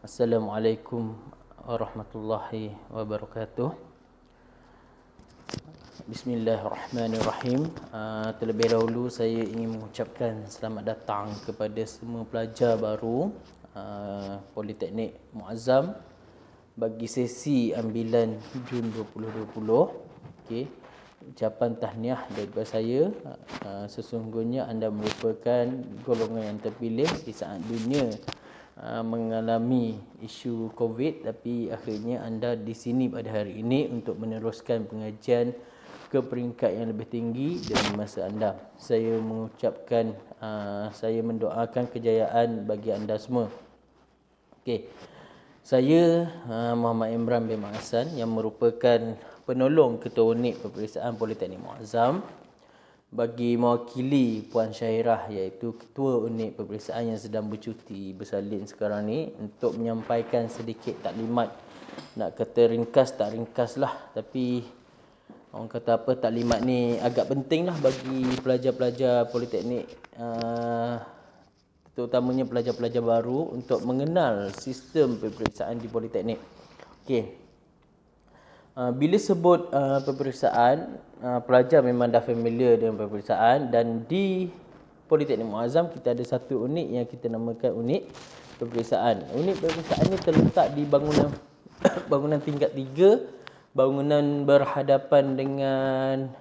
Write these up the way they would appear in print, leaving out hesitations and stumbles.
Assalamualaikum warahmatullahi wabarakatuh. Bismillahirrahmanirrahim. Terlebih dahulu saya ingin mengucapkan selamat datang kepada semua pelajar baru Politeknik Muazzam bagi sesi ambilan Jun 2020. Okey. Ucapan tahniah daripada saya. Sesungguhnya anda merupakan golongan yang terpilih di saat dunia mengalami isu COVID, tapi akhirnya anda di sini pada hari ini untuk meneruskan pengajian ke peringkat yang lebih tinggi demi masa anda. Saya mengucapkan, saya mendoakan kejayaan bagi anda semua. Okey. Saya Muhammad Imran bin Hasan yang merupakan penolong Ketua Unit Peperiksaan Politeknik Muazzam bagi mewakili Puan Syahirah, iaitu Ketua Unit Peperiksaan yang sedang bercuti bersalin sekarang ni, untuk menyampaikan sedikit taklimat. Nak kata ringkas tak ringkas lah, tapi orang kata apa, taklimat ni agak penting lah bagi pelajar-pelajar Politeknik, terutamanya pelajar-pelajar baru untuk mengenal sistem peperiksaan di Politeknik. Okey. Bila sebut peperiksaan, pelajar memang dah familiar dengan peperiksaan, dan di Politeknik Muazzam kita ada satu unit yang kita namakan unit peperiksaan. Unit peperiksaan ni terletak di bangunan bangunan tingkat 3, bangunan berhadapan dengan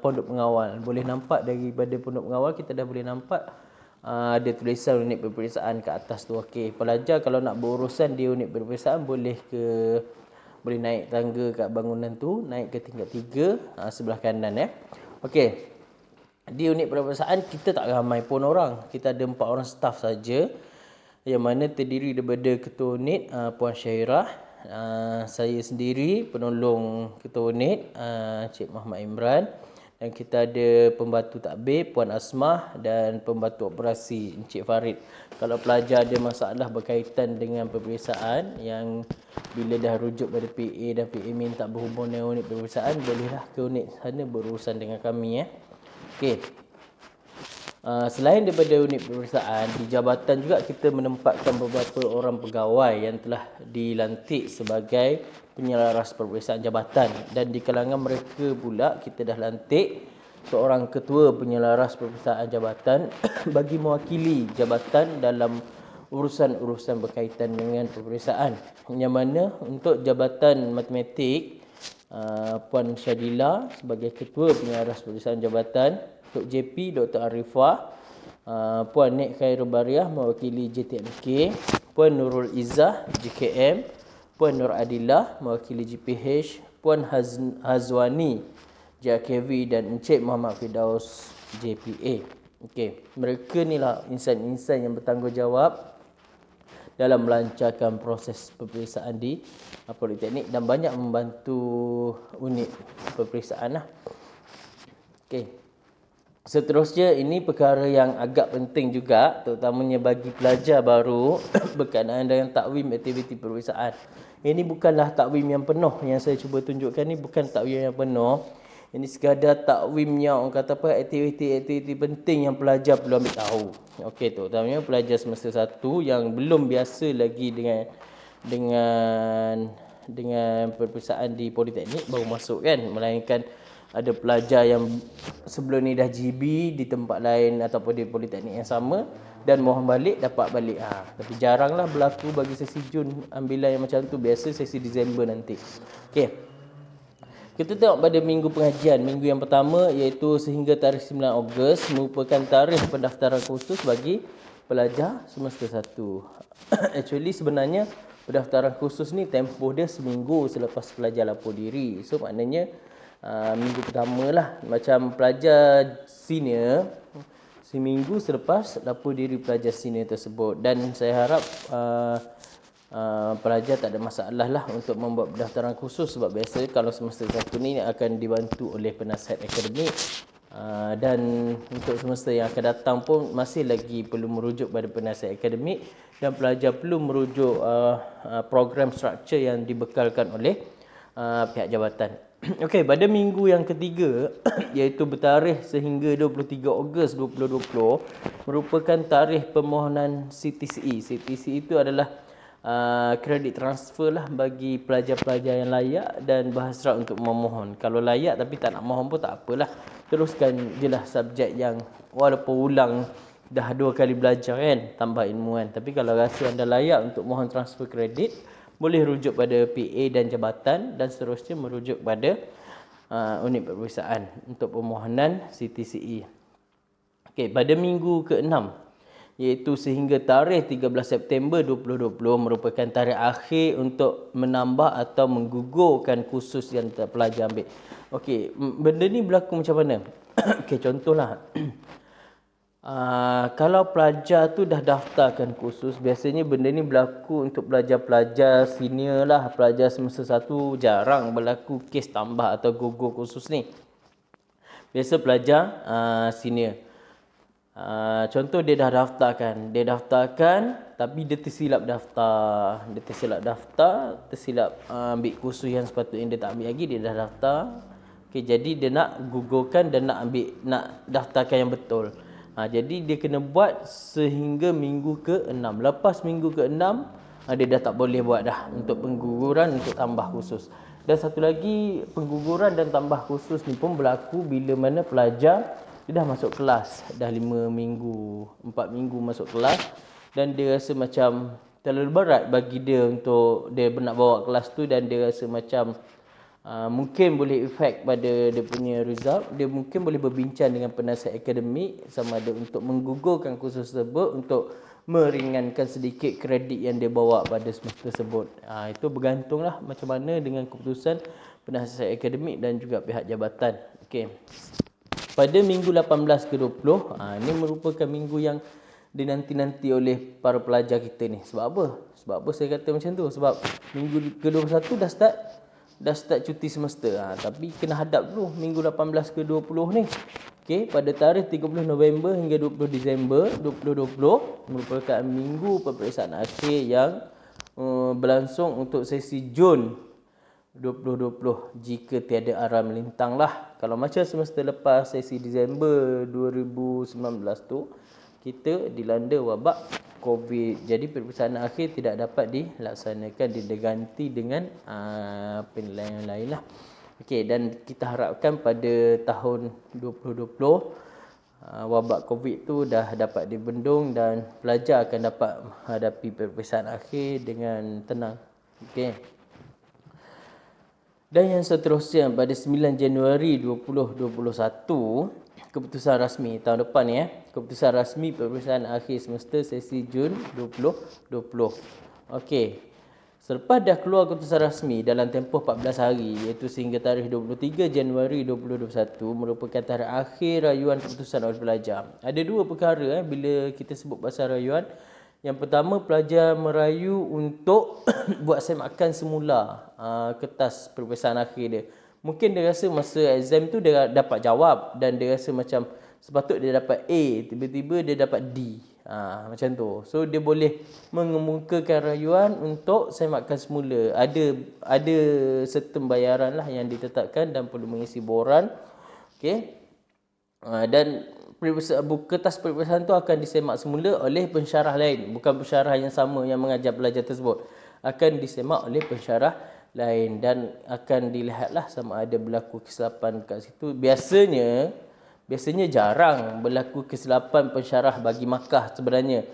pondok pengawal. Boleh nampak daripada pondok pengawal, kita dah boleh nampak ada tulisan unit peperiksaan kat atas tu. Okey, pelajar kalau nak berurusan di unit peperiksaan boleh naik tangga kat bangunan tu, naik ke tingkat 3 sebelah kanan. Okey. Di unit peperiksaan kita tak ramai pun orang. Kita ada 4 orang staf saja, yang mana terdiri daripada Ketua Unit Puan Syahirah, saya sendiri penolong Ketua Unit Cik Muhammad Imran, dan kita ada pembantu takbir Puan Asmah dan pembantu operasi Encik Farid. Kalau pelajar ada masalah berkaitan dengan peperiksaan yang bila dah rujuk pada PA dan PA minta berhubung dengan unit peperiksaan, bolehlah ke unit sana berurusan dengan kami. Okey. Selain daripada unit peperiksaan, di jabatan juga kita menempatkan beberapa orang pegawai yang telah dilantik sebagai penyelaras peperiksaan jabatan, dan di kalangan mereka pula kita dah lantik seorang ketua penyelaras peperiksaan jabatan bagi mewakili jabatan dalam urusan-urusan berkaitan dengan peperiksaan. Yang mana untuk jabatan matematik, Puan Syadila sebagai ketua penyelaras peperiksaan jabatan, Tok JP Dr. Arifah, Puan Nek Khairul Bariah mewakili JTMK, Puan Nurul Izzah JKM, Puan Nur Adillah mewakili GPH, Puan Hazwani JKV, dan Encik Muhammad Firdaus JPA. Okey, mereka ni lah insan-insan yang bertanggungjawab dalam melancarkan proses peperiksaan di Politeknik dan banyak membantu unit peperiksaan lah. Okey. Seterusnya, ini perkara yang agak penting juga, terutamanya bagi pelajar baru berkenaan dengan takwim aktiviti peperiksaan. Ini bukanlah takwim yang penuh yang saya cuba tunjukkan ni, bukan takwim yang penuh. Ini sekadar takwimnya, orang kata apa, aktiviti-aktiviti penting yang pelajar perlu ambil tahu. Okey, terutamanya pelajar semester 1 yang belum biasa lagi dengan peperiksaan di Politeknik, baru masuk kan, melainkan ada pelajar yang sebelum ni dah GB di tempat lain ataupun di Politeknik yang sama dan mohon balik, dapat balik. Tapi jaranglah berlaku bagi sesi Jun ambilan yang macam tu. Biasa sesi Disember nanti. Okey. Kita tengok pada minggu pengajian. Minggu yang pertama, iaitu sehingga tarikh 9 Ogos, merupakan tarikh pendaftaran khusus bagi pelajar semester 1. Actually sebenarnya pendaftaran khusus ni tempoh dia seminggu selepas pelajar lapor diri. So maknanya minggu pertama lah. Macam pelajar senior, seminggu selepas lapor diri pelajar senior tersebut. Dan saya harap pelajar tak ada masalah lah untuk membuat pendaftaran khusus, sebab biasa kalau semester 1 ni akan dibantu oleh penasihat akademik, dan untuk semester yang akan datang pun masih lagi perlu merujuk pada penasihat akademik, dan pelajar perlu merujuk program struktur yang dibekalkan oleh pihak jabatan. Okey, pada minggu yang ketiga iaitu bertarikh sehingga 23 Ogos 2020 merupakan tarikh permohonan CTCE. CTCE itu adalah kredit transfer lah bagi pelajar-pelajar yang layak dan berhasrat untuk memohon. Kalau layak tapi tak nak mohon pun tak apalah. Teruskan je lah subjek yang walaupun ulang dah 2 kali belajar kan, tambah ilmu kan. Tapi kalau rasa anda layak untuk mohon transfer kredit, boleh rujuk pada PA dan jabatan dan seterusnya merujuk pada unit peperiksaan untuk permohonan CTCE. Okey, pada minggu ke-6 iaitu sehingga tarikh 13 September 2020 merupakan tarikh akhir untuk menambah atau menggugurkan kursus yang pelajar ambil. Okey, benda ni berlaku macam mana? Okey, contohlah. Kalau pelajar tu dah daftarkan kursus, biasanya benda ni berlaku untuk pelajar-pelajar senior lah. Pelajar semester 1 jarang berlaku kes tambah atau gugur kursus ni. Biasa pelajar senior. Contoh dia dah daftarkan. Dia daftarkan tapi dia tersilap daftar. Tersilap ambil kursus yang sepatutnya dia tak ambil lagi, dia dah daftar. Okey, jadi dia nak gugurkan dan nak daftarkan yang betul. Jadi dia kena buat sehingga minggu ke-6. Lepas minggu ke-6, dia dah tak boleh buat dah untuk pengguguran untuk tambah kursus. Dan satu lagi, pengguguran dan tambah kursus ni pun berlaku bila mana pelajar dia dah masuk kelas. Dah 5 minggu, 4 minggu masuk kelas. Dan dia rasa macam terlalu berat bagi dia untuk dia nak bawa kelas tu. Dan dia rasa macam mungkin boleh efek pada dia punya result. Dia mungkin boleh berbincang dengan penasihat akademik sama ada untuk menggugurkan kursus tersebut untuk meringankan sedikit kredit yang dia bawa pada semester tersebut. Itu bergantunglah macam mana dengan keputusan penasihat akademik dan juga pihak jabatan. Okey. Pada minggu 18 ke 20, ini merupakan minggu yang dinanti-nanti oleh para pelajar kita ni. Sebab apa? Sebab apa saya kata macam tu? Sebab minggu ke-21 dah start cuti semester. Tapi kena hadap dulu minggu 18 ke 20 ni. Okey, pada tarikh 30 November hingga 20 Disember 2020 merupakan minggu peperiksaan akhir yang berlangsung untuk sesi Jun 2020 jika tiada aral melintang lah. Kalau macam semester lepas sesi Disember 2019 tu kita dilanda wabak COVID. Jadi peperiksaan akhir tidak dapat dilaksanakan, diganti dengan penilaian lain lah. Okey, dan kita harapkan pada tahun 2020 wabak COVID tu dah dapat dibendung dan pelajar akan dapat menghadapi peperiksaan akhir dengan tenang. Okey. Dan yang seterusnya pada 9 Januari 2021 keputusan rasmi tahun depan ni keputusan rasmi peperiksaan akhir semester sesi Jun 2020. Okey. Selepas dah keluar keputusan rasmi dalam tempoh 14 hari iaitu sehingga tarikh 23 Januari 2021 merupakan tarikh akhir rayuan keputusan oleh pelajar. Ada dua perkara bila kita sebut pasal rayuan. Yang pertama, pelajar merayu untuk buat semakan semula kertas peperiksaan akhir dia. Mungkin dia rasa masa exam tu dia dapat jawab dan dia rasa macam sepatutnya dia dapat A, tiba-tiba dia dapat D. Macam tu. So dia boleh mengemukakan rayuan untuk semakan semula. Ada certain bayaran lah yang ditetapkan dan perlu mengisi borang. Okey. Dan kertas peperiksaan tu akan disemak semula oleh pensyarah lain, bukan pensyarah yang sama yang mengajar pelajar tersebut. Akan disemak oleh pensyarah lain dan akan dilihatlah sama ada berlaku kesilapan kat situ. Biasanya jarang berlaku kesilapan pensyarah bagi markah sebenarnya.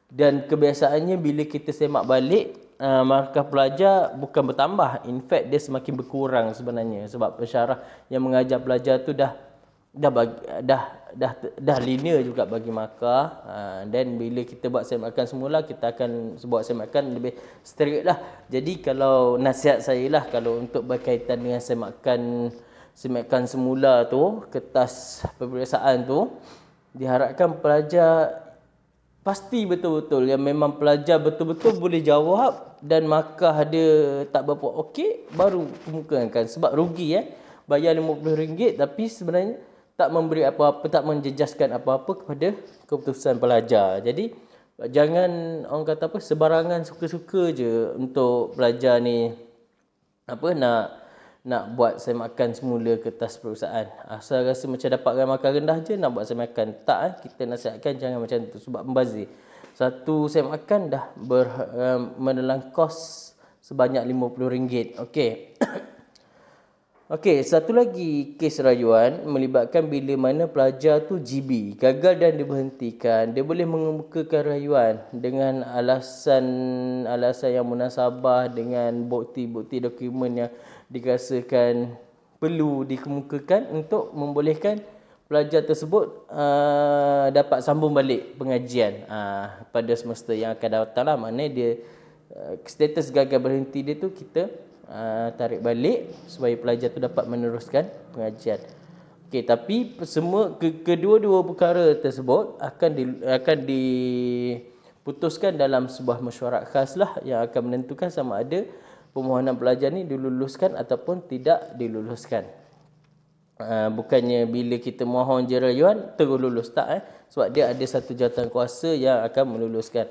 Dan kebiasaannya bila kita semak balik, markah pelajar bukan bertambah, in fact dia semakin berkurang sebenarnya sebab pensyarah yang mengajar pelajar tu dah linear juga bagi markah. Dan bila kita buat semakan semula, kita akan buat semakan lebih strict lah. Jadi kalau nasihat saya lah, kalau untuk berkaitan dengan semakan semula tu, kertas peperiksaan tu, diharapkan pelajar pasti betul-betul yang memang pelajar betul-betul boleh jawab dan markah dia tak berapa okey, baru kemukakan. Sebab rugi bayar RM50 tapi sebenarnya tak memberi apa-apa, tak menjejaskan apa-apa kepada keputusan pelajar. Jadi jangan orang kata sebarangan suka-suka je untuk pelajar ni nak buat semakan semula kertas peperiksaan. Asal rasa macam dapatkan markah rendah je nak buat semakan. Tak, kita nasihatkan jangan macam tu sebab membazir. Satu set makan dah menelan kos sebanyak RM50. Okey. Okey, satu lagi kes rayuan melibatkan bila mana pelajar tu GB, gagal dan diberhentikan. Dia boleh mengemukakan rayuan dengan alasan yang munasabah, dengan bukti-bukti dokumen yang dirasakan perlu dikemukakan untuk membolehkan pelajar tersebut dapat sambung balik pengajian pada semester yang akan datang lah. Maknanya dia status gagal berhenti dia tu kita tarik balik supaya pelajar tu dapat meneruskan pengajian. Okey, tapi semua kedua-dua perkara tersebut akan diputuskan dalam sebuah mesyuarat khas lah yang akan menentukan sama ada permohonan pelajar ni diluluskan ataupun tidak diluluskan. Bukannya bila kita mohon je rayuan terus lulus, tak sebab dia ada satu jawatankuasa yang akan meluluskan.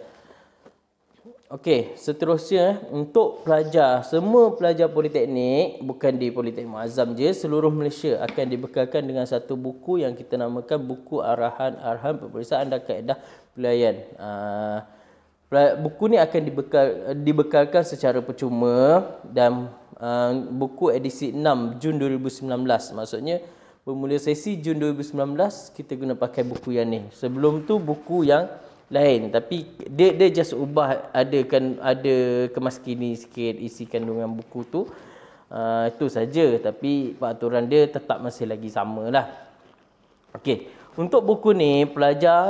Okey, seterusnya untuk pelajar, semua pelajar politeknik, bukan di Politeknik Muazzam je, seluruh Malaysia akan dibekalkan dengan satu buku yang kita namakan buku arahan peperiksaan dan kaedah pelayan. Buku ni akan dibekalkan secara percuma dan buku edisi 6 Jun 2019. Maksudnya bermula sesi Jun 2019 kita guna pakai buku yang ni. Sebelum tu buku yang lain, tapi dia just ubah, ada kemas kini sikit isi kandungan buku tu. Itu saja, tapi peraturan dia tetap masih lagi samalah. Okey, untuk buku ni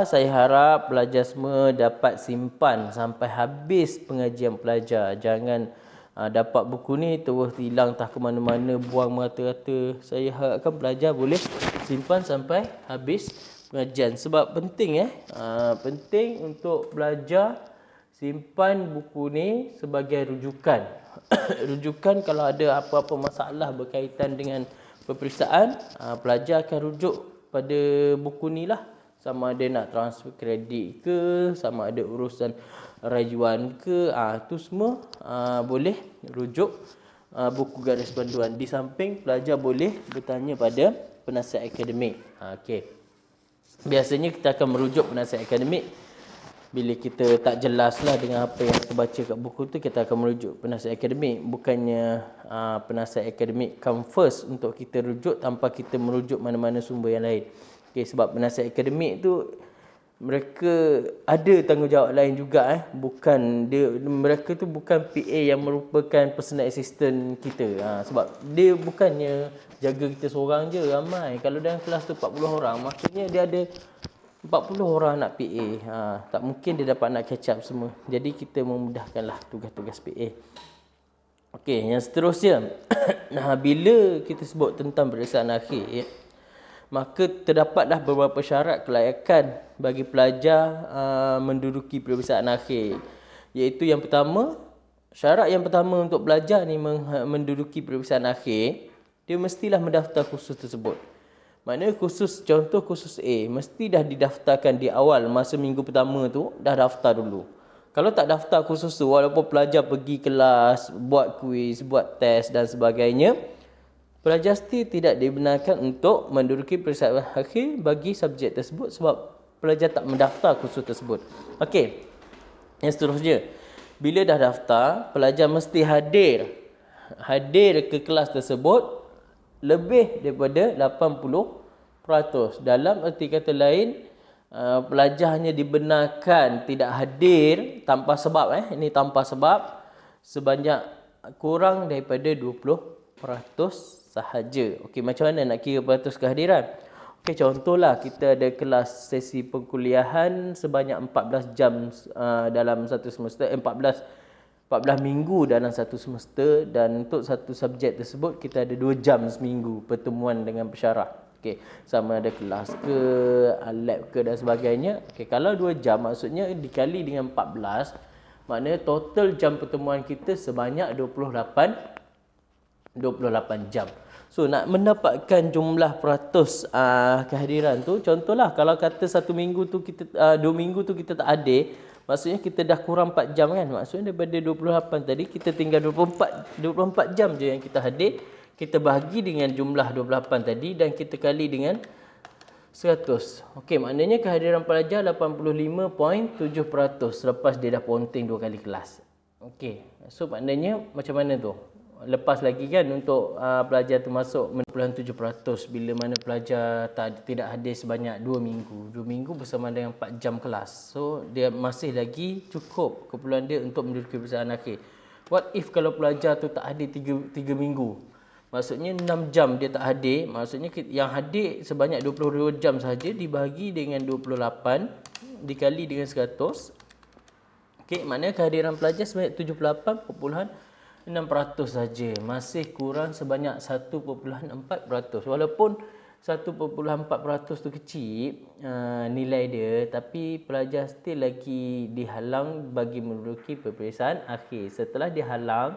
saya harap pelajar semua dapat simpan sampai habis pengajian pelajar. Jangan dapat buku ni terus hilang entah ke mana-mana, buang merata-rata. Saya harapkan pelajar boleh simpan sampai habis pengajian, sebab penting penting untuk belajar simpan buku ni sebagai rujukan. Rujukan kalau ada apa-apa masalah berkaitan dengan peperiksaan, pelajar akan rujuk pada buku ni lah. Sama ada nak transfer kredit ke, sama ada urusan rayuan ke, tu semua boleh rujuk buku garis panduan. Di samping pelajar boleh bertanya pada penasihat akademik. Okey. Biasanya kita akan merujuk penasihat akademik bila kita tak jelas lah dengan apa yang kita baca kat buku tu, kita akan merujuk penasihat akademik. Bukannya penasihat akademik come first untuk kita rujuk tanpa kita merujuk mana-mana sumber yang lain. Okay, sebab penasihat akademik tu mereka ada tanggungjawab lain juga. Mereka tu bukan PA yang merupakan personal assistant kita. Sebab dia bukannya jaga kita seorang je, ramai. Kalau dalam kelas tu 40 orang, maksudnya dia ada 40 orang nak PA. Tak mungkin dia dapat nak catch up semua. Jadi kita memudahkanlah tugas-tugas PA. Okey, yang seterusnya. Bila kita sebut tentang peperiksaan akhir, maka terdapatlah beberapa syarat kelayakan bagi pelajar menduduki peperiksaan akhir. Iaitu yang pertama, syarat yang pertama untuk pelajar ni menduduki peperiksaan akhir, dia mestilah mendaftar kursus tersebut. Maknanya contoh kursus A, mesti dah didaftarkan di awal masa minggu pertama tu, dah daftar dulu. Kalau tak daftar kursus tu, walaupun pelajar pergi kelas, buat kuis, buat test dan sebagainya, pelajar still tidak dibenarkan untuk menduduki peperiksaan akhir bagi subjek tersebut sebab pelajar tak mendaftar kursus tersebut. Okey. Yang seterusnya, bila dah daftar, pelajar mesti hadir ke kelas tersebut lebih daripada 80%. Dalam erti kata lain, pelajar hanya dibenarkan tidak hadir tanpa sebab. Ini tanpa sebab sebanyak kurang daripada 20% sahaja. Okey, macam mana nak kira peratus kehadiran? Okey, contohlah kita ada kelas sesi perkuliahan sebanyak 14 jam dalam satu semester, 14 minggu dalam satu semester, dan untuk satu subjek tersebut kita ada 2 jam seminggu pertemuan dengan pensyarah. Okey, sama ada kelas ke, lab ke dan sebagainya. Okey, kalau 2 jam maksudnya dikali dengan 14, maknanya total jam pertemuan kita sebanyak 28 jam. So nak mendapatkan jumlah peratus kehadiran tu, contohlah kalau kata 1 minggu tu kita 2 minggu tu kita tak hadir, maksudnya kita dah kurang 4 jam kan. Maksudnya daripada 28 tadi kita tinggal 24 jam je yang kita hadir. Kita bahagi dengan jumlah 28 tadi dan kita kali dengan 100. Okey, maknanya kehadiran pelajar 85.7% lepas dia dah ponting 2 kali kelas. Okey, so maknanya macam mana tu? Lepas lagi kan untuk pelajar tu masuk 90.7% bila mana pelajar tidak hadir sebanyak 2 minggu. 2 minggu bersama dengan 4 jam kelas. So dia masih lagi cukup keperluan dia untuk menduduki peperiksaan akhir. What if kalau pelajar tu tak hadir 3 minggu? Maksudnya 6 jam dia tak hadir. Maksudnya yang hadir sebanyak 22 jam sahaja dibahagi dengan 28 dikali dengan 100. Okey, maknanya kehadiran pelajar sebanyak 78.6% saja. Masih kurang sebanyak 1.4%. Walaupun 1.4% tu kecil nilai dia, tapi pelajar still lagi dihalang bagi menduduki peperiksaan akhir. Setelah dihalang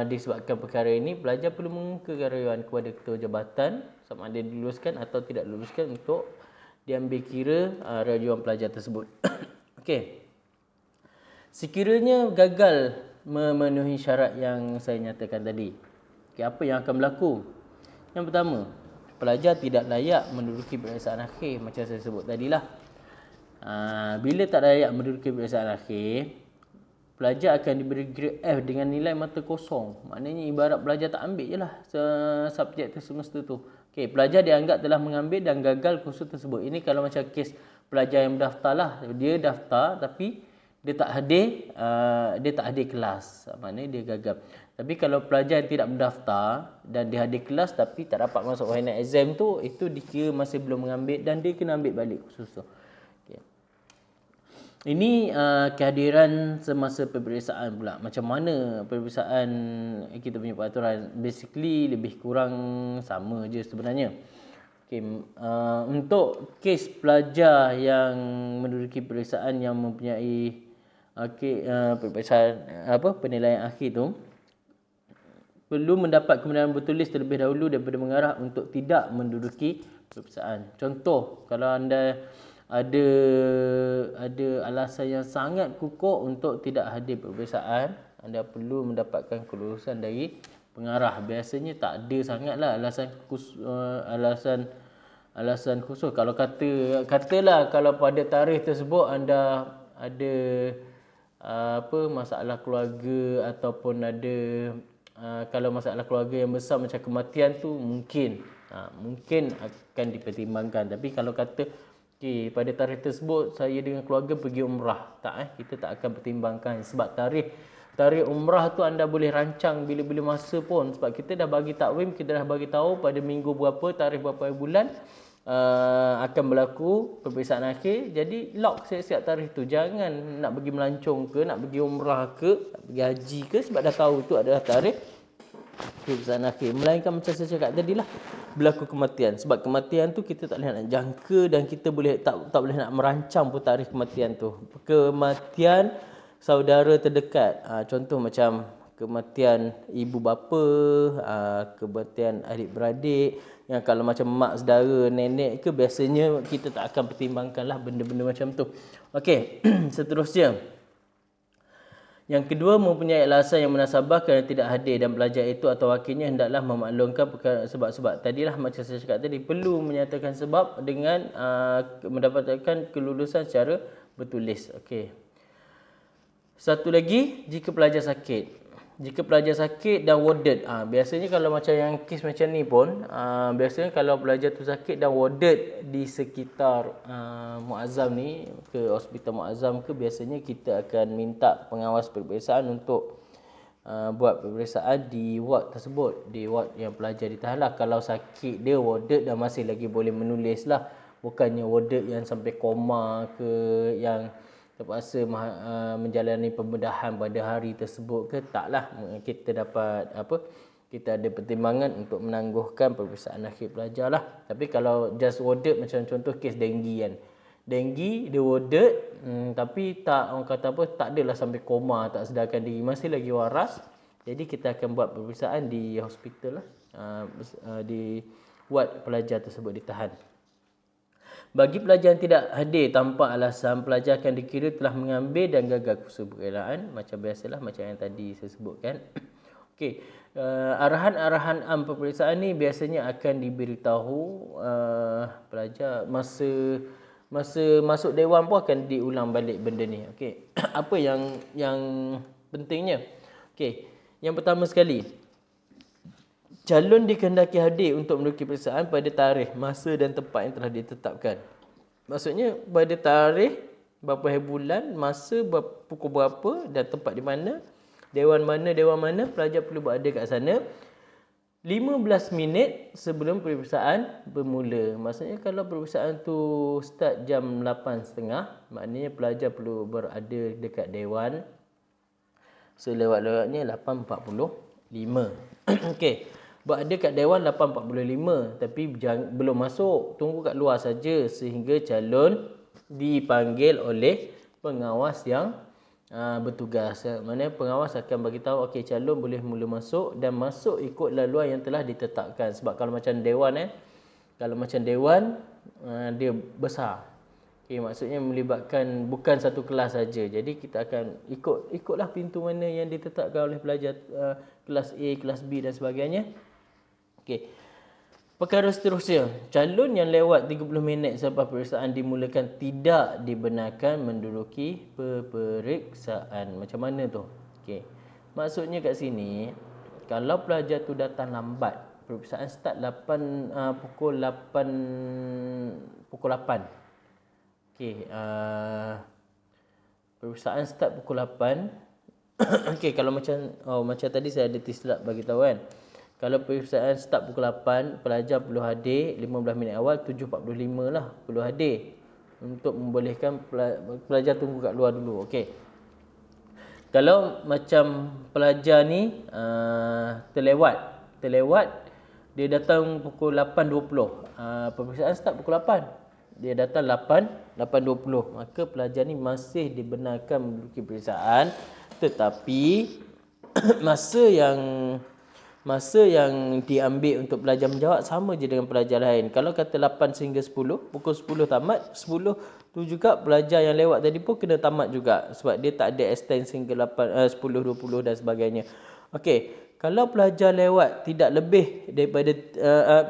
disebabkan perkara ini, pelajar perlu mengemukakan rayuan kepada ketua jabatan sama ada diluluskan atau tidak diluluskan untuk diambil kira rayuan pelajar tersebut. Okey. Sekiranya gagal memenuhi syarat yang saya nyatakan tadi, okay, apa yang akan berlaku? Yang pertama, pelajar tidak layak menduduki peperiksaan akhir macam saya sebut tadilah. Bila tak layak menduduki peperiksaan akhir, pelajar akan diberi grade F dengan nilai mata kosong. Maknanya ibarat pelajar tak ambil je lah subjek semester tu. Okay, pelajar dianggap telah mengambil dan gagal kursus tersebut. Ini kalau macam kes pelajar yang mendaftar lah. Dia daftar tapi dia tak hadir kelas. Maknanya dia gagal. Tapi kalau pelajar yang tidak mendaftar dan dia hadir kelas tapi tak dapat masuk final exam tu, itu dikira masih belum mengambil dan dia kena ambil balik kursus tu. Okay. Ini kehadiran semasa peperiksaan pula. Macam mana peperiksaan kita punya peraturan? Basically lebih kurang sama je sebenarnya. Okay, untuk kes pelajar yang menduduki peperiksaan yang mempunyai peperiksaan penilaian akhir tu, perlu mendapat kebenaran bertulis terlebih dahulu daripada mengarah untuk tidak menduduki peperiksaan. Contoh, kalau anda ada alasan yang sangat kukuh untuk tidak hadir peperiksaan, anda perlu mendapatkan kelulusan dari pengarah. Biasanya tak ada sangatlah alasan khusus. Kalau katalah kalau pada tarikh tersebut anda ada masalah keluarga ataupun ada kalau masalah keluarga yang besar macam kematian tu mungkin akan dipertimbangkan. Tapi kalau kata pada tarikh tersebut saya dengan keluarga pergi umrah, kita tak akan pertimbangkan sebab tarikh umrah tu anda boleh rancang bila-bila masa pun, sebab kita dah bagi takwim, kita dah bagi tahu pada minggu berapa, tarikh berapa bulan akan berlaku peperiksaan akhir. Jadi lock siap-siap tarikh tu. Jangan nak pergi melancong ke, nak pergi umrah ke, nak pergi haji ke sebab dah tahu tu adalah tarikh peperiksaan akhir. Melainkan macam saya cakap tadilah, berlaku kematian. Sebab kematian tu kita tak boleh nak jangka dan kita tak boleh nak merancang pun tarikh kematian tu. Kematian saudara terdekat, contoh macam kematian ibu bapa, kematian adik-beradik, yang kalau macam mak saudara, nenek ke, biasanya kita tak akan pertimbangkanlah benda-benda macam tu. Okey, seterusnya. Yang kedua, mempunyai alasan yang munasabah kerana tidak hadir dan pelajar itu atau wakilnya hendaklah memaklumkan sebab-sebab tadilah macam saya cakap tadi, perlu menyatakan sebab dengan mendapatkan kelulusan secara bertulis. Okey. Satu lagi, jika pelajar sakit. Jika pelajar sakit dan warded, biasanya kalau macam yang kes macam ni pun, biasanya kalau pelajar tu sakit dan warded di sekitar Muazzam ni, ke hospital Muazzam ke, biasanya kita akan minta pengawas peperiksaan untuk buat peperiksaan di ward tersebut, di ward yang pelajar ditahan lah. Kalau sakit dia warded dan masih lagi boleh menulis lah, bukannya warded yang sampai koma ke, yang terpaksa menjalani pembedahan pada hari tersebut ke, taklah. Kita dapat kita ada pertimbangan untuk menangguhkan peperiksaan akhir pelajar lah. Tapi kalau just warded, macam contoh kes denggi kan, denggi dia warded tapi orang kata tak adalah sampai koma, tak sedarkan diri, masih lagi waras. Jadi kita akan buat peperiksaan di hospital lah, di ward pelajar tersebut ditahan. Bagi pelajar yang tidak hadir tanpa alasan, pelajar akan dikira telah mengambil dan gagal kursus berkenaan. Macam biasalah, macam yang tadi saya sebutkan. Okey, arahan-arahan peperiksaan ni biasanya akan diberitahu pelajar masa masuk dewan pun akan diulang balik benda ni. Okey. Apa yang pentingnya? Okey. Yang pertama sekali, calon dikehendaki hadir untuk menduduki peperiksaan pada tarikh, masa dan tempat yang telah ditetapkan. Maksudnya pada tarikh, berapa hari bulan, masa pukul berapa dan tempat di mana, dewan mana, pelajar perlu berada kat sana 15 minit sebelum peperiksaan bermula. Maksudnya kalau peperiksaan tu start jam 8.30, maknanya pelajar perlu berada dekat dewan selewat-lewatnya 8.45. Okey. Berada kat dewan 8.45 tapi belum masuk, tunggu kat luar saja sehingga calon dipanggil oleh pengawas yang bertugas. Mana pengawas akan bagi tahu okey calon boleh mula masuk dan masuk ikut laluan yang telah ditetapkan. Sebab kalau macam dewan dia besar. Okey, maksudnya melibatkan bukan satu kelas saja. Jadi kita akan ikutlah pintu mana yang ditetapkan oleh pelajar kelas A, kelas B dan sebagainya. Okey. Perkara seterusnya, calon yang lewat 30 minit selepas peperiksaan dimulakan tidak dibenarkan menduduki peperiksaan. Macam mana tu? Okey. Maksudnya kat sini, kalau pelajar tu datang lambat, peperiksaan start pukul 8. Okey, peperiksaan start pukul 8. Okey, kalau macam tadi saya ada tersilap bagi tahu kan. Kalau peperiksaan start pukul 8, pelajar perlu hadir 15 minit awal, 7.45 lah perlu hadir untuk membolehkan pelajar tunggu kat luar dulu. Okey. Kalau macam pelajar ni terlewat dia datang pukul 8.20. Peperiksaan start pukul 8. Dia datang 8.20. Maka pelajar ni masih dibenarkan menduduki peperiksaan, tetapi masa yang diambil untuk pelajar menjawab sama je dengan pelajar lain. Kalau kata 8 sehingga 10, pukul 10 tamat, 10 tu juga pelajar yang lewat tadi pun kena tamat juga sebab dia tak ada extend sehingga 10, 20 dan sebagainya. Okey, kalau pelajar lewat tidak lebih daripada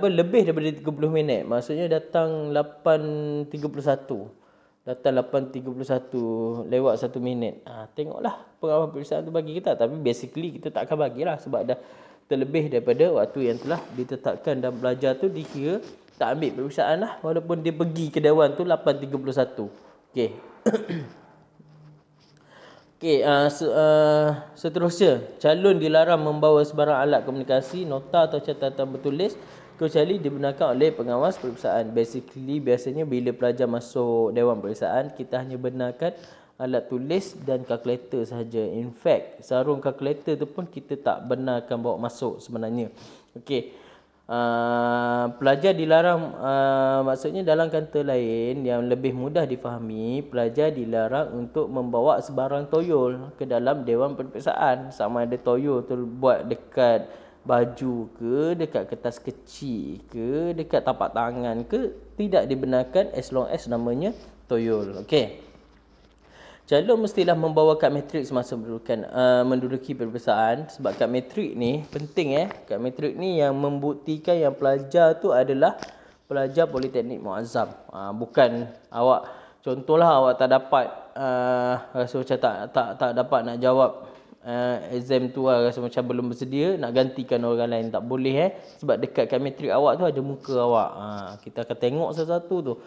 30 minit, maksudnya datang 8.31. Datang 8.31 lewat 1 minit. Tengoklah pengawal peperiksaan tu bagi kita, tapi basically kita tak akan bagilah sebab dah terlebih daripada waktu yang telah ditetapkan dan pelajar tu dikira tak ambil peperiksaan lah walaupun dia pergi ke dewan tu 8.31. Okey. Okey, seterusnya, calon dilarang membawa sebarang alat komunikasi, nota atau catatan bertulis kecuali dibenarkan oleh pengawas peperiksaan. Biasanya bila pelajar masuk dewan peperiksaan, kita hanya benarkan alat tulis dan kalkulator sahaja. In fact, sarung kalkulator tu pun kita tak benarkan bawa masuk sebenarnya. Okey. Pelajar dilarang, maksudnya dalam kata lain yang lebih mudah difahami, pelajar dilarang untuk membawa sebarang toyol ke dalam dewan peperiksaan. Sama ada toyol tu buat dekat baju ke, dekat kertas kecil ke, dekat tapak tangan ke, tidak dibenarkan as long as namanya toyol. Okey. Calon mestilah membawa kad matrik semasa menduduki peperiksaan sebab kad matrik ni penting. Kad matrik ni yang membuktikan yang pelajar tu adalah pelajar Politeknik Muazzam. Bukan awak, contohlah awak tak dapat rasa macam tak dapat nak jawab exam tu rasa macam belum bersedia nak gantikan orang lain, tak boleh sebab dekat kad matrik awak tu ada muka awak. Kita akan tengok satu-satu tu.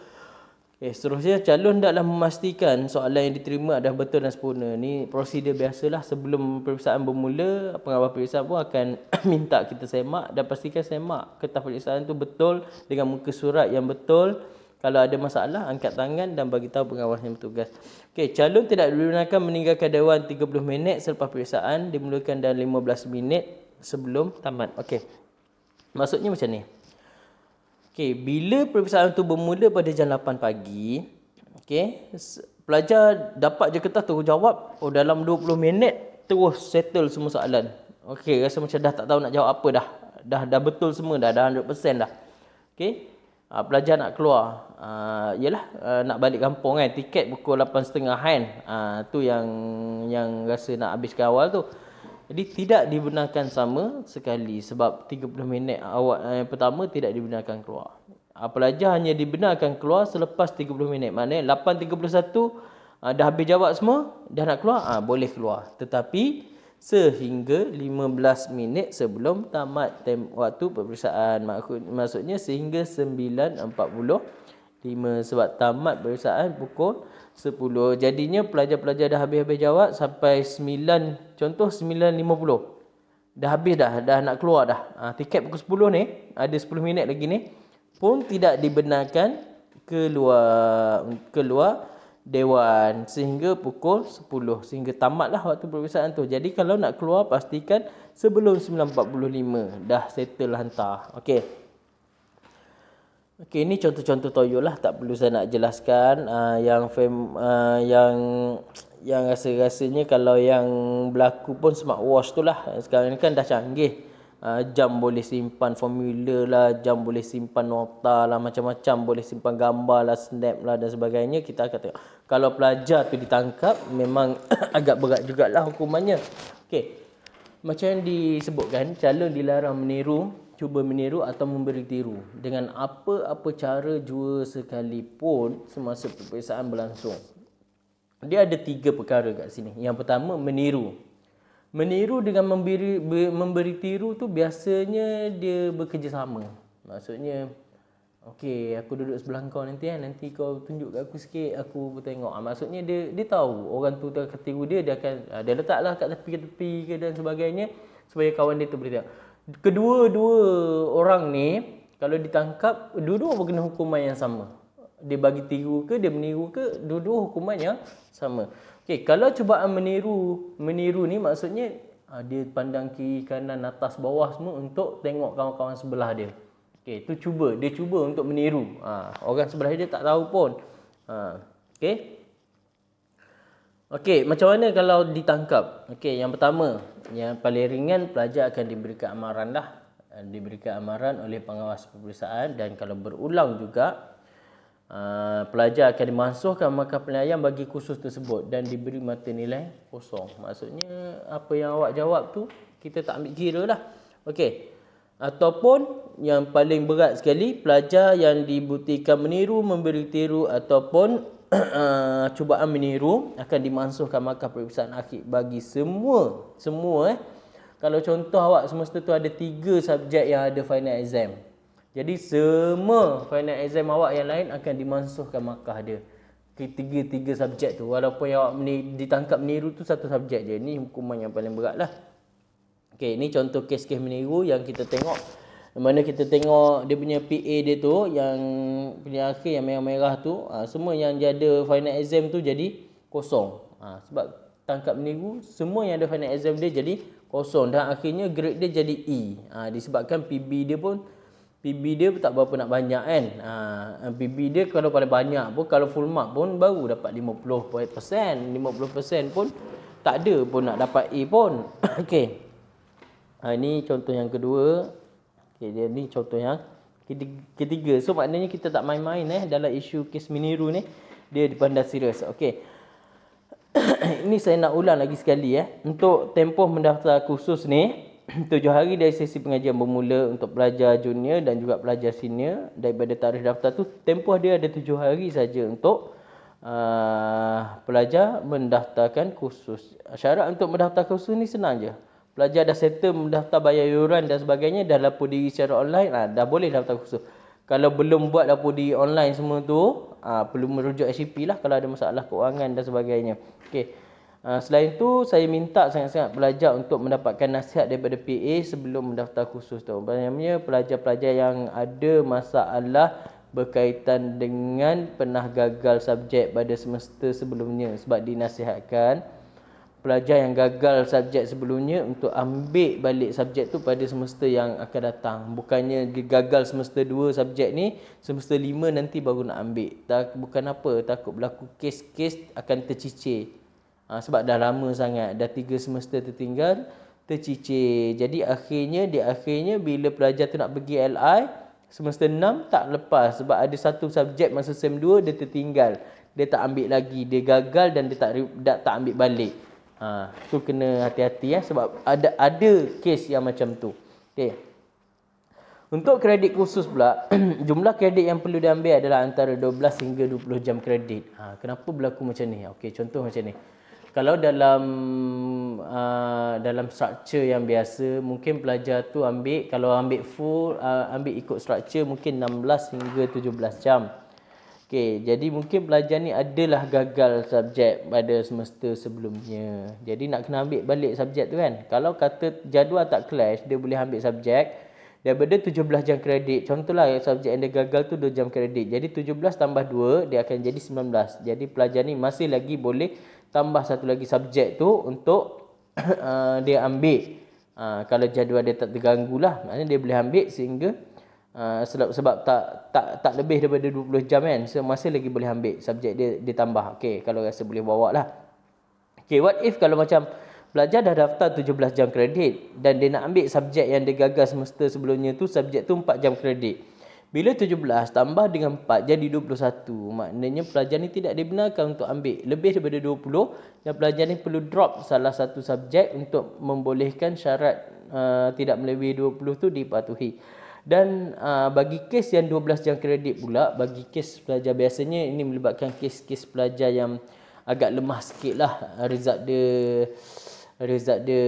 Seterusnya, calon hendaklah memastikan soalan yang diterima adalah betul dan sempurna. Ni prosedur biasalah sebelum peperiksaan bermula, pengawal peperiksaan pun akan minta kita semak dan pastikan semak kertas peperiksaan tu betul dengan muka surat yang betul. Kalau ada masalah, angkat tangan dan bagi tahu pengawas yang bertugas. Okey, calon tidak dibenarkan meninggalkan dewan 30 minit selepas peperiksaan dimulakan dan 15 minit sebelum tamat. Okey. Maksudnya macam ni. Okey, bila peperiksaan tu bermula pada jam 8 pagi, okey, pelajar dapat je kertas tu jawab, dalam 20 minit terus settle semua soalan. Okey, rasa macam dah tak tahu nak jawab apa dah. Dah betul semua dah 100% dah. Okey. Pelajar nak keluar. Nak balik kampung kan, tiket pukul 8.30 kan. Tu yang rasa nak habiskan awal tu. Jadi tidak dibenarkan sama sekali sebab 30 minit awal yang pertama tidak dibenarkan keluar. Pelajar hanya dibenarkan keluar selepas 30 minit. Maknanya 8.31 dah habis jawab semua, dah nak keluar, boleh keluar. Tetapi sehingga 15 minit sebelum tamat waktu peperiksaan. Maksudnya sehingga 9.45 sebab tamat peperiksaan pukul 10. Jadinya pelajar-pelajar dah habis-habis jawab sampai 9, contoh 9.50. Dah habis dah nak keluar dah. Tiket pukul 10 ni, ada 10 minit lagi ni, pun tidak dibenarkan keluar dewan sehingga pukul 10. Sehingga tamatlah waktu peperiksaan tu. Jadi kalau nak keluar, pastikan sebelum 9.45 dah settle hantar. Okey. Okey, ini contoh-contoh toyo lah, tak perlu saya nak jelaskan. Yang rasa-rasanya kalau yang berlaku pun smartwatch tu lah. Sekarang ni kan dah canggih. Jam boleh simpan formula lah, jam boleh simpan nota lah, macam-macam, boleh simpan gambar lah, snap lah dan sebagainya. Kita akan tengok. Kalau pelajar tu ditangkap, memang agak berat jugalah hukumannya. Okey. Macam yang disebutkan, calon dilarang meniru, cuba meniru atau memberi tiru dengan apa-apa cara jua sekalipun semasa peperiksaan berlangsung. Dia ada 3 perkara kat sini. Yang pertama, meniru. Meniru dengan memberi tiru tu biasanya dia bekerjasama. Maksudnya, okey, aku duduk sebelah kau nanti nanti kau tunjuk kat aku sikit, aku tengok. Maksudnya dia tahu orang tu akan tiru dia akan dia letaklah kat tepi-tepi ke dan sebagainya supaya kawan dia tu boleh tengok. Kedua-dua orang ni kalau ditangkap, dua-dua kena hukuman yang sama. Dia bagi tiru ke, dia meniru ke, dua-dua hukuman yang sama. Okey, kalau cubaan meniru ni maksudnya dia pandang kiri kanan atas bawah semua untuk tengok kawan-kawan sebelah dia. Okey, tu dia cuba untuk meniru. Orang sebelah dia tak tahu pun. Okey. Okey, macam mana kalau ditangkap? Okey, yang pertama, yang paling ringan, pelajar akan diberikan amaran dah. Diberikan amaran oleh pengawas peperiksaan, dan kalau berulang juga, pelajar akan dimasukkan markah penilaian bagi kursus tersebut dan diberi mata nilai kosong. Maksudnya apa yang awak jawab tu kita tak ambil kira lah. Okey. Ataupun yang paling berat sekali, pelajar yang dibuktikan meniru, memberi tiru ataupun cubaan meniru akan dimansuhkan markah peperiksaan akhir bagi semua. Kalau contoh awak semester tu ada 3 subjek yang ada final exam. Jadi semua final exam awak yang lain akan dimansuhkan markah dia. Tiga subjek tu. Walaupun awak ditangkap meniru tu satu subjek je. Ni hukuman yang paling berat lah. Okey, ni contoh kes-kes meniru yang kita tengok. Mana kita tengok dia punya PA dia tu, yang punya akhir yang merah-merah tu, semua yang dia ada final exam tu jadi kosong. Sebab tangkap meniru, semua yang ada final exam dia jadi kosong. Dan akhirnya grade dia jadi E. Disebabkan PB dia tak berapa nak banyak kan. PB dia kalau paling banyak pun, kalau full mark pun baru dapat 50%. 50% pun tak ada pun nak dapat A pun. Okey. Ini contoh yang kedua. Okay, dia ni contoh yang ketiga. So maknanya kita tak main-main dalam isu kes meniru ni. Dia dipandang serius. Okey. Ini saya nak ulang lagi sekali Untuk tempoh mendaftar kursus ni 7 hari dari sesi pengajian bermula untuk pelajar junior dan juga pelajar senior. Daripada tarikh daftar tu, tempoh dia ada 7 hari saja untuk pelajar mendaftarkan kursus. Syarat untuk mendaftar kursus ni senang je. Pelajar dah settle mendaftar bayar yuran dan sebagainya, dah lapor diri secara online, dah boleh daftar kursus. Kalau belum buat lapor diri online semua tu, perlu merujuk SCP lah kalau ada masalah keuangan dan sebagainya. Okey. Selain tu, saya minta sangat-sangat pelajar untuk mendapatkan nasihat daripada PA sebelum mendaftar kursus tu. Maksudnya pelajar-pelajar yang ada masalah berkaitan dengan pernah gagal subjek pada semester sebelumnya, sebab dinasihatkan pelajar yang gagal subjek sebelumnya untuk ambil balik subjek tu pada semester yang akan datang. Bukannya dia gagal semester 2 subjek ni, semester 5 nanti baru nak ambil. Bukan apa, takut berlaku kes-kes akan tercicir. Sebab dah lama sangat, dah 3 semester tertinggal, tercicir. Jadi akhirnya bila pelajar tu nak pergi LI, semester 6 tak lepas. Sebab ada satu subjek masa SEM 2 dia tertinggal. Dia tak ambil lagi, dia gagal dan dia tak ambil balik. Tu kena hati-hati sebab ada kes yang macam tu. Okey. Untuk kredit khusus pula, jumlah kredit yang perlu diambil adalah antara 12 hingga 20 jam kredit. Kenapa berlaku macam ni? Okey, contoh macam ni. Kalau dalam struktur yang biasa, mungkin pelajar tu ambil, kalau ambil full, ambil ikut struktur mungkin 16 hingga 17 jam. Okey, jadi mungkin pelajar ni adalah gagal subjek pada semester sebelumnya. Jadi nak kena ambil balik subjek tu kan. Kalau kata jadual tak clash, dia boleh ambil subjek daripada 17 jam kredit. Contohlah subjek yang dia gagal tu 2 jam kredit. Jadi 17 tambah 2 dia akan jadi 19. Jadi pelajar ni masih lagi boleh tambah satu lagi subjek tu untuk dia ambil. Kalau jadual dia tak terganggu lah, maknanya dia boleh ambil sehingga sebab tak lebih daripada 20 jam kan. So masih lagi boleh ambil subjek dia tambah. Okey, kalau rasa boleh bawa lah. Okey, what if kalau macam pelajar dah daftar 17 jam kredit dan dia nak ambil subjek yang dia gagal semester sebelumnya tu, subjek tu 4 jam kredit. Bila 17 tambah dengan 4 jadi 21. Maknanya pelajar ni tidak dibenarkan untuk ambil lebih daripada 20 dan pelajar ni perlu drop salah satu subjek untuk membolehkan syarat tidak melebihi 20 tu dipatuhi. Dan bagi kes yang 12 jam kredit pula, bagi kes pelajar biasanya ini melibatkan kes-kes pelajar yang agak lemah sikit lah. Result dia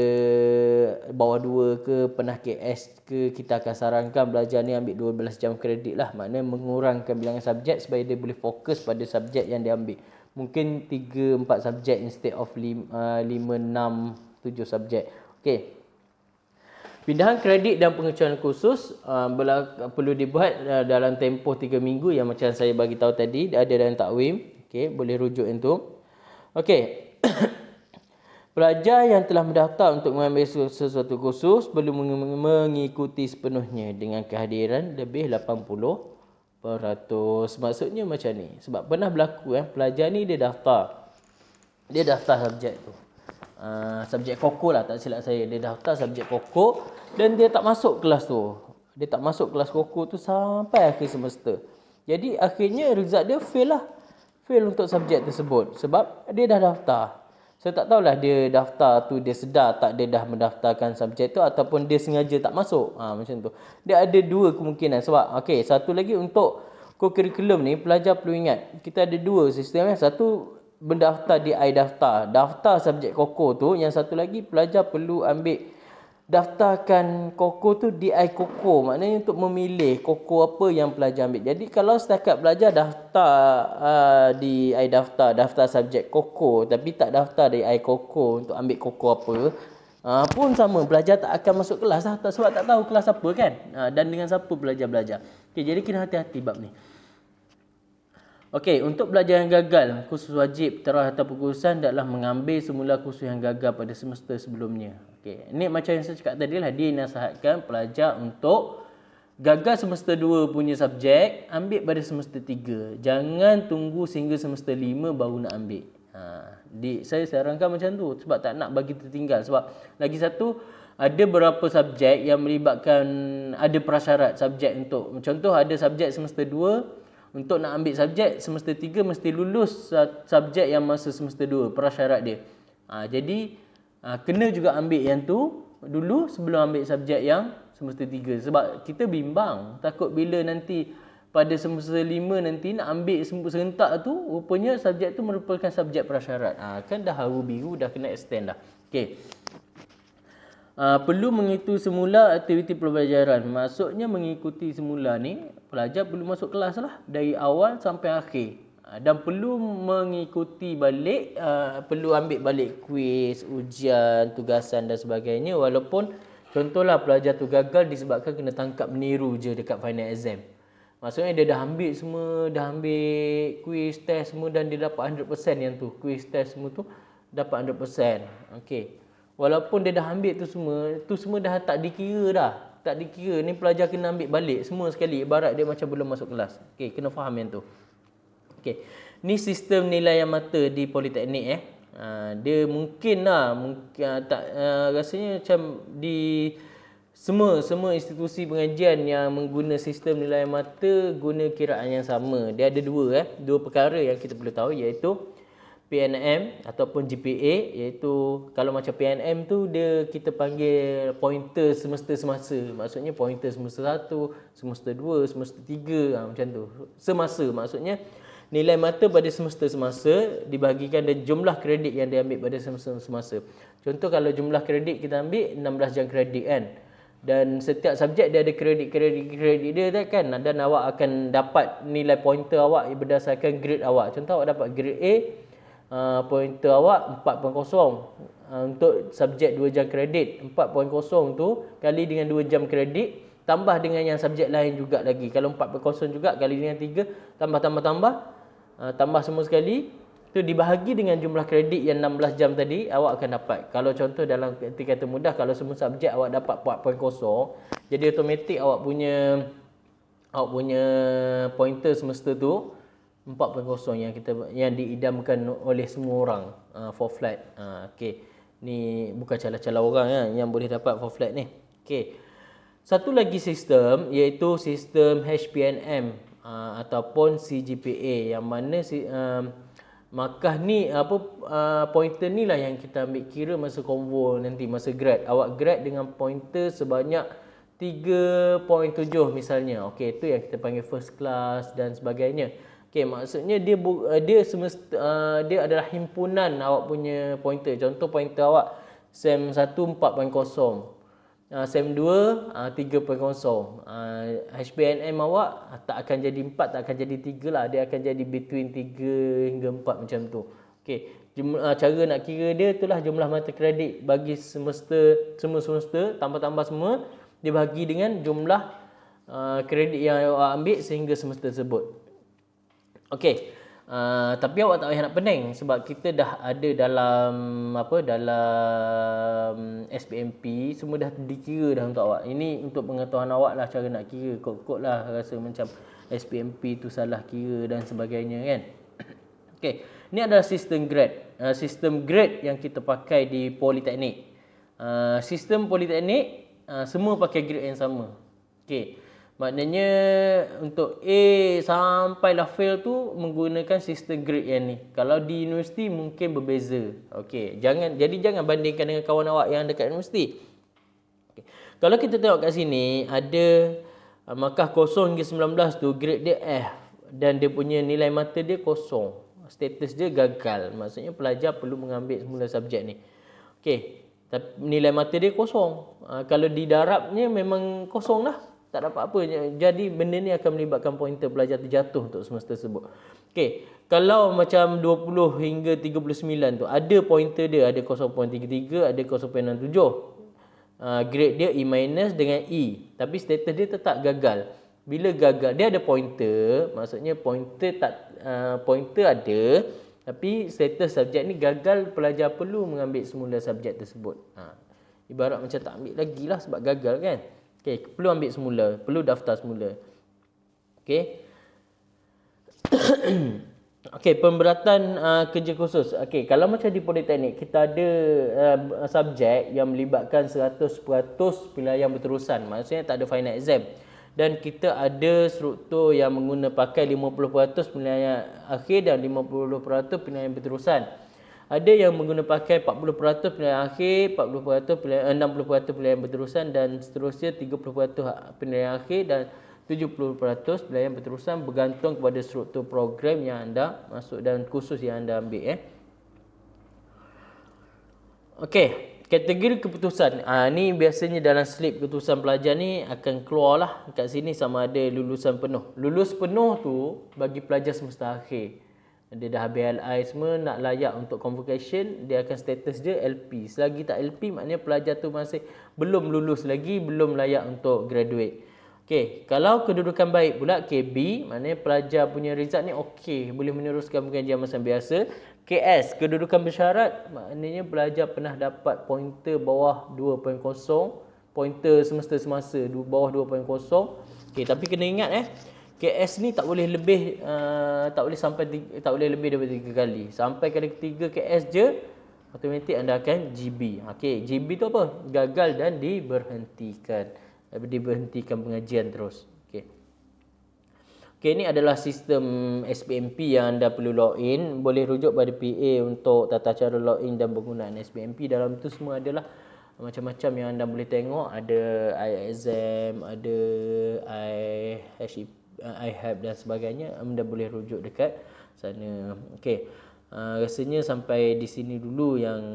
bawah 2 ke, pernah KS ke, kita akan sarankan belajar ni ambil 12 jam kredit lah. Maknanya mengurangkan bilangan subjek supaya dia boleh fokus pada subjek yang dia ambil. Mungkin 3-4 subjek instead of 5, 6, 7 subjek. Okey. Pindahan kredit dan pengecualian khusus perlu dibuat dalam tempoh 3 minggu yang macam saya bagi tahu tadi, ada dalam takwim. Okey, boleh rujuk yang tu. Okey. Pelajar yang telah mendaftar untuk mengambil sesuatu khusus perlu mengikuti sepenuhnya dengan kehadiran lebih 80%. Maksudnya macam ni. Sebab pernah berlaku pelajar ni dia daftar subjek tu. Subjek koko lah, tak silap saya. Dia daftar subjek koko dan dia tak masuk kelas tu. Dia tak masuk kelas koko tu sampai akhir semester. Jadi akhirnya result dia fail lah. Fail untuk subjek tersebut sebab dia dah daftar. Saya tak tahulah dia daftar tu dia sedar tak dia dah mendaftarkan subjek tu ataupun dia sengaja tak masuk. Macam tu. Dia ada dua kemungkinan sebab okey, satu lagi untuk co-curriculum ni pelajar perlu ingat kita ada dua sistem Satu mendaftar di daftar subjek koko tu, yang satu lagi pelajar perlu ambil daftarkan koko tu di koko, maknanya untuk memilih koko apa yang pelajar ambil. Jadi kalau setakat pelajar daftar di daftar subjek koko tapi tak daftar di koko untuk ambil koko apa, pun sama, pelajar tak akan masuk kelas lah, sebab tak tahu kelas apa kan, dan dengan siapa pelajar belajar. Okay, jadi kena hati-hati bab ni. Okey, untuk pelajar yang gagal, kursus wajib terah atau pengurusan adalah mengambil semula kursus yang gagal pada semester sebelumnya. Okey, ini macam yang saya cakap tadi lah, dia nasihatkan pelajar untuk gagal semester 2 punya subjek, ambil pada semester 3. Jangan tunggu sehingga semester 5 baru nak ambil. Saya sarankan macam tu sebab tak nak bagi tertinggal. Sebab lagi satu, ada beberapa subjek yang melibatkan ada prasyarat subjek untuk. Contoh ada subjek semester 2, untuk nak ambil subjek semester 3 mesti lulus subjek yang masa semester 2, prasyarat dia. Jadi kena juga ambil yang tu dulu sebelum ambil subjek yang semester 3. Sebab kita bimbang, takut bila nanti pada semester 5 nanti nak ambil serentak tu, rupanya subjek tu merupakan subjek prasyarat. Kan dah haru biru, dah kena extend dah. Okey. Perlu mengikuti semula aktiviti pembelajaran. Maksudnya mengikuti semula ni, pelajar perlu masuk kelas lah dari awal sampai akhir. Dan perlu mengikuti balik, perlu ambil balik kuis, ujian, tugasan dan sebagainya. Walaupun contohlah pelajar tu gagal disebabkan kena tangkap meniru je dekat final exam. Maksudnya dia dah ambil semua, dah ambil kuis, test semua dan dia dapat 100% yang tu. Kuis, test semua tu dapat 100%. Okey. Walaupun dia dah ambil tu semua dah tak dikira dah. Tak dikira, ni pelajar kena ambil balik semua sekali. Ibarat dia macam belum masuk kelas. Okey, kena faham yang tu. Okey. Ni sistem nilai yang mata di Politeknik dia mungkin rasanya macam di semua institusi pengajian yang mengguna sistem nilai mata guna kiraan yang sama. Dia ada dua perkara yang kita perlu tahu, iaitu PNM ataupun GPA, iaitu kalau macam PNM tu dia kita panggil pointer semester semasa. Maksudnya pointer semester 1, semester 2, semester 3, macam tu. Semasa maksudnya nilai mata pada semester semasa dibahagikan dan jumlah kredit yang dia ambil pada semester semasa. Contoh kalau jumlah kredit kita ambil 16 jam kredit kan. Dan setiap subjek dia ada kredit dia kan, dan awak akan dapat nilai pointer awak berdasarkan grade awak. Contoh awak dapat grade A, pointer awak 4.0. Untuk subjek 2 jam kredit, 4.0 tu kali dengan 2 jam kredit tambah dengan yang subjek lain juga lagi. Kalau 4.0 juga kali dengan 3, tambah semua sekali tu dibahagi dengan jumlah kredit yang 16 jam tadi, awak akan dapat. Kalau contoh dalam erti kata mudah, kalau semua subjek awak dapat 4.0, jadi automatik awak punya pointer semester tu 4.0 yang diidamkan oleh semua orang for flat. Okey. Ni bukan cala-cala orang yang boleh dapat for flat ni. Okey. Satu lagi sistem iaitu sistem HPNM ataupun CGPA, yang mana markah ni pointer ni lah yang kita ambil kira masa konvo nanti, masa grad. Awak grad dengan pointer sebanyak 3.7 misalnya. Okey, itu yang kita panggil first class dan sebagainya. Okey, maksudnya dia adalah himpunan awak punya pointer. Contoh pointer awak SEM 1 4.0, SEM 2 3.0, HPNM awak tak akan jadi 4, tak akan jadi 3 lah, dia akan jadi between 3 hingga 4 macam tu. Okey, cara nak kira dia itulah jumlah mata kredit bagi semua semester tambah semua dibahagi dengan jumlah kredit yang awak ambil sehingga semester tersebut. Okey, tapi awak tak payah nak pening sebab kita dah ada dalam SPMP, semua dah dikira dah untuk awak. Ini untuk pengetahuan awak lah cara nak kira. Kok lah rasa macam SPMP tu salah kira dan sebagainya kan. Okey, ini adalah sistem grade. Sistem grade yang kita pakai di Politeknik. Sistem Politeknik semua pakai grade yang sama. Okey. Maknanya untuk A sampailah fail tu menggunakan sistem grade yang ni. Kalau di universiti mungkin berbeza. Okey, jangan bandingkan dengan kawan awak yang dekat universiti. Okay. Kalau kita tengok kat sini ada markah 0 hingga 19 tu grade dia F dan dia punya nilai mata dia kosong. Status dia gagal. Maksudnya pelajar perlu mengambil semula subjek ni. Okey, tapi nilai mata dia kosong. Kalau di darabnya memang kosong lah. Tak dapat apa. Jadi benda ni akan melibatkan pointer pelajar terjatuh untuk semester tersebut. Okey, kalau macam 20 hingga 39 tu ada pointer dia, ada 0.33, ada 0.67. Grade dia E- dengan E, tapi status dia tetap gagal. Bila gagal, dia ada pointer, maksudnya pointer ada, tapi status subjek ni gagal, pelajar perlu mengambil semula subjek tersebut. Ibarat macam tak ambil lagi lah sebab gagal kan. Okey, perlu ambil semula, perlu daftar semula. Okey. Okey, pemberatan kerja khusus. Okey, kalau macam di Politeknik, kita ada subjek yang melibatkan 100% pilihan berterusan. Maksudnya tak ada final exam. Dan kita ada struktur yang pakai 50% pilihan akhir dan 50% pilihan berterusan. Ada yang pakai 40% pilihan akhir, 60% pilihan berterusan dan seterusnya 30% pilihan akhir dan 70% pilihan berterusan, bergantung kepada struktur program yang anda masuk dan kursus yang anda ambil. Okey, kategori keputusan. Ni biasanya dalam slip keputusan pelajar ni akan keluar lah kat sini sama ada lulusan penuh. Lulus penuh tu bagi pelajar semester akhir. Dia dah habis LI semua, nak layak untuk convocation, dia akan status dia LP. Selagi tak LP maknanya pelajar tu masih belum lulus lagi, belum layak untuk graduate. Okey, kalau kedudukan baik pula KB, maknanya pelajar punya result ni okey, boleh meneruskan pengajian macam biasa. KS, kedudukan bersyarat, maknanya pelajar pernah dapat pointer bawah 2.0, pointer semester semasa bawah 2.0. Okey, tapi kena ingat KS ni tak boleh lebih tak boleh lebih daripada 3 kali. Sampai kali ketiga KS je, automatik anda akan GB. Okey, GB tu apa? Gagal dan diberhentikan pengajian terus. Okey. Okey, ini adalah sistem SPMP yang anda perlu login. Boleh rujuk pada PA untuk tata cara login dan penggunaan SPMP. Dalam tu semua adalah macam-macam yang anda boleh tengok. Ada iExam, ada iHab dan sebagainya. Anda boleh rujuk dekat sana. Okey, rasanya sampai di sini dulu yang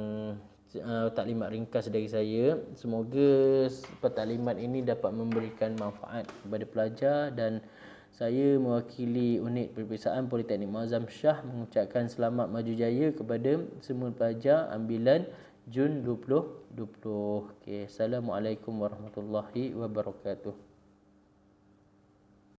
taklimat ringkas dari saya. Semoga taklimat ini dapat memberikan manfaat kepada pelajar, dan saya mewakili unit peperiksaan Politeknik Muazzam Shah mengucapkan selamat maju jaya kepada semua pelajar ambilan Jun 2020. Okey, Assalamualaikum warahmatullahi wabarakatuh.